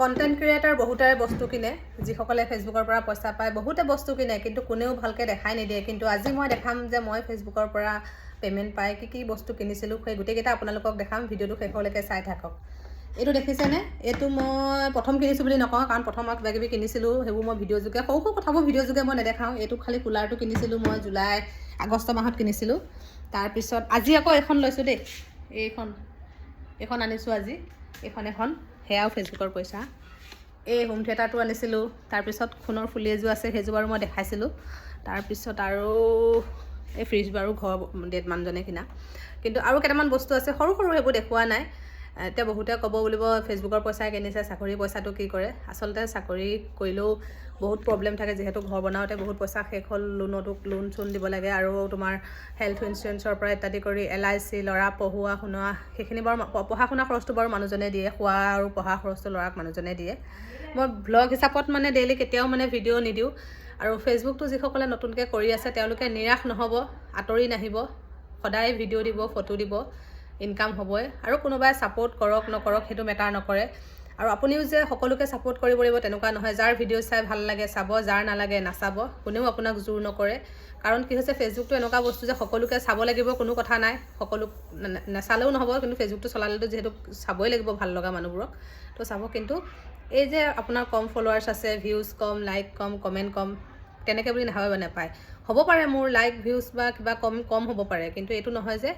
Content creator বহুতৰে বস্তু কিনে, যিসকলে ফেচবুকৰ পৰা পইচা পায় বহুতে বস্তু কিনে, কিন্তু কোনেও ভালকৈ দেখাই নিদিয়ে। কিন্তু আজি মই দেখাম যে মই ফেচবুকৰ পৰা পে'মেণ্ট পাই কি বস্তু কিনিছিলোঁ, সেই গোটেইকেইটা আপোনালোকক দেখাম। ভিডিঅ'টো শেষলৈকে চাই থাকক। এইটো দেখিছেনে? এইটো মই প্ৰথম কিনিছোঁ বুলি নকওঁ, কাৰণ প্ৰথম মই কিবাকিবি কিনিছিলোঁ, সেইবোৰ মই ভিডিঅ' যোগে সৰু কথাবোৰ ভিডিঅ' যোগে মই নেদেখাওঁ। এইটো খালি কুলাৰটো কিনিছিলোঁ মই আগষ্ট মাহত কিনিছিলোঁ। তাৰপিছত আজি আকৌ এইখন লৈছোঁ দেই, এইখন আনিছোঁ আজি। এখন সেয়াও ফেচবুকৰ পইচা। এই হোম থিয়েটাৰটো আনিছিলোঁ। তাৰপিছত সোণৰ ফুলি এযোৰ আছে, সেইযোৰ বাৰু মই দেখাইছিলোঁ। তাৰপিছত আৰু এই ফ্ৰিজ বাৰু ঘৰৰ ডেড মানুহজনে কিনা। কিন্তু আৰু কেইটামান বস্তু আছে সৰু সেইবোৰ দেখুওৱা নাই। এতিয়া বহুতে ক'ব বুলিব ফেচবুকৰ পইচাই কিনিছে, চাকৰি পইচাটো কি কৰে। আচলতে চাকৰি কৰিলেও বহুত প্ৰব্লেম থাকে, যিহেতু ঘৰ বনাওঁতে বহুত পইচা শেষ হ'ল, লোন চোন দিব লাগে, আৰু তোমাৰ হেল্থ ইঞ্চুৰেঞ্চৰ পৰা ইত্যাদি কৰি LIC, ল'ৰা পঢ়োৱা শুনোৱা, সেইখিনি বাৰু পঢ়া শুনা খৰচটো বাৰু মানুহজনে দিয়ে, খোৱা আৰু পঢ়া খৰচটো ল'ৰাক মানুহজনে দিয়ে। মই ব্লগ হিচাপত ডেইলি কেতিয়াও ভিডিঅ' নিদিওঁ। আৰু ফেচবুকটো যিসকলে নতুনকৈ কৰি আছে তেওঁলোকে নিৰাশ নহ'ব, আঁতৰি নাহিব, সদায় ভিডিঅ' দিব, ফটো দিব, ইনকাম হ'বই। আৰু কোনোবাই ছাপোৰ্ট কৰক নকৰক সেইটো মেটাৰ নকৰে। আৰু আপুনিও যে সকলোকে ছাপোৰ্ট কৰিব লাগিব তেনেকুৱা নহয়। যাৰ ভিডিঅ' চাই ভাল লাগে চাব, যাৰ নালাগে নাচাব, কোনেও আপোনাক জোৰ নকৰে। কাৰণ কি হৈছে, ফেচবুকটো এনেকুৱা বস্তু যে সকলোকে চাব লাগিব কোনো কথা নাই, সকলো নাচালেও নহ'ব, কিন্তু ফেচবুকটো চলালেতো যিহেতু চাবই লাগিব ভাল লগা মানুহবোৰক, তো চাব। কিন্তু এই যে আপোনাৰ কম ফলোৱাৰ্ছ আছে, ভিউজ কম, লাইক কম, কমেণ্ট কম, তেনেকৈ বুলি নাভাবে নাপায়। হ'ব পাৰে মোৰ লাইক ভিউজ বা কিবা কম হ'ব পাৰে, কিন্তু এইটো নহয় যে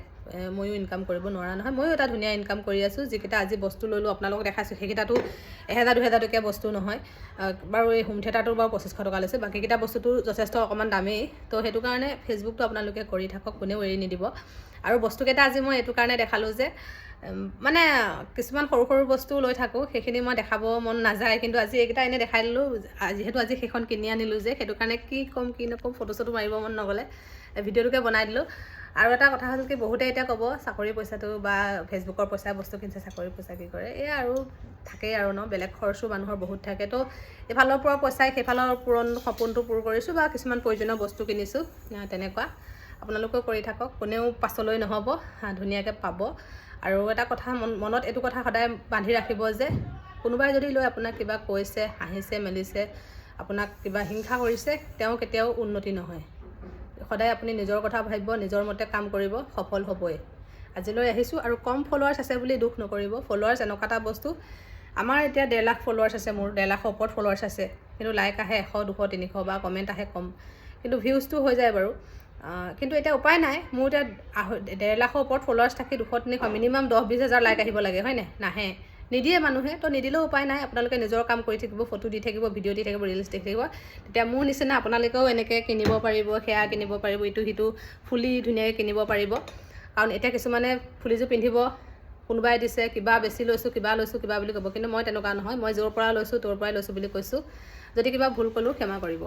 ময়ো ইনকাম কৰিব নোৱাৰা নহয়। ময়ো এটা ধুনীয়া ইনকাম কৰি আছোঁ। যিকেইটা আজি বস্তু ল'লোঁ আপোনালোকক দেখাইছোঁ, সেইকেইটাতো 1000-2000 টকীয়া বস্তু নহয় বাৰু। এই হোম থিয়েটাৰটো বাৰু 2500 টকা লৈছে, বাকীকেইটা বস্তুটো যথেষ্ট অকণমান দামেই। তো সেইটো কাৰণে ফেচবুকটো আপোনালোকে কৰি থাকক, কোনেও এৰি নিদিব। আৰু বস্তুকেইটা আজি মই এইটো কাৰণে দেখালোঁ যে কিছুমান সৰু বস্তু লৈ থাকোঁ, সেইখিনি মই দেখাব মন নাযায়, কিন্তু আজি এইকেইটা এনেই দেখাই দিলোঁ। যিহেতু আজি সেইখন কিনি আনিলোঁ যে, সেইটো কাৰণে কি ক'ম কি নক'ম, ফটো চটো মাৰিব মন নগ'লে ভিডিঅ'টোকে বনাই দিলোঁ। আৰু এটা কথা হ'ল কি, বহুতে এতিয়া ক'ব চাকৰি পইচাটো বা ফেচবুকৰ পইচা বস্তু কিনিছে, চাকৰি পইচা কি কৰে। এই আৰু থাকেই আৰু বেলেগ খৰচো মানুহৰ বহুত থাকে। তো এইফালৰ পৰা পইচাই সেইফালৰ সপোনটো পূৰ কৰিছোঁ, বা কিছুমান প্ৰয়োজনীয় বস্তু কিনিছোঁ, তেনেকুৱা। আপোনালোকেও কৰি থাকক, কোনেও পাছলৈ নহ'ব, ধুনীয়াকৈ পাব। আৰু এটা কথা মনত এইটো কথা সদায় বান্ধি ৰাখিব যে কোনোবাই যদি লৈ আপোনাক কিবা কৈছে, হাঁহিছে মেলিছে, আপোনাক কিবা হিংসা কৰিছে, তেওঁ কেতিয়াও উন্নতি নহয়। সদায় আপুনি নিজৰ কথা ভাবিব, নিজৰ মতে কাম কৰিব, সফল হ'বই। আজিলৈ আহিছোঁ। আৰু কম ফলোৱাৰ্ছ আছে বুলি দুখ নকৰিব। ফলোৱাৰ্ছ এনেকুৱা এটা বস্তু, আমাৰ এতিয়া 1.5 লাখ ফলোৱাৰ্ছ আছে, মোৰ 1.5 লাখৰ ওপৰত ফলোৱাৰ্ছ আছে, কিন্তু লাইক আহে 100, 200, 300 বা কমেণ্ট আহে কম, কিন্তু ভিউজটো হৈ যায় বাৰু। কিন্তু এতিয়া উপায় নাই, মোৰ এতিয়া 1.5 লাখৰ ওপৰত ফলোৱাৰ্ছ থাকি 200-300 মিনিমাম 10-20 হাজাৰ লাইক আহিব লাগে, হয়নে? নাহে, নিদিয়ে মানুহে। তো নিদিলেও উপায় নাই, আপোনালোকে নিজৰ কাম কৰি থাকিব, ফটো দি থাকিব, ভিডিঅ' দি থাকিব, ৰিলচ দি থাকিব। তেতিয়া মোৰ নিচিনা আপোনালোকেও এনেকৈ কিনিব পাৰিব, সেয়া কিনিব পাৰিব, ইটো সিটো ফুলি ধুনীয়াকৈ কিনিব পাৰিব। কাৰণ এতিয়া কিছুমানে ফুলিযোৰ পিন্ধিব, কোনোবাই দিছে কিবা বেছি লৈছোঁ, কিবা বুলি ক'ব, কিন্তু মই তেনেকুৱা নহয়। মই য'ৰ পৰা লৈছোঁ তোৰ পৰাই লৈছোঁ বুলি কৈছোঁ। যদি কিবা ভুল ক'লোঁ ক্ষমা কৰিব।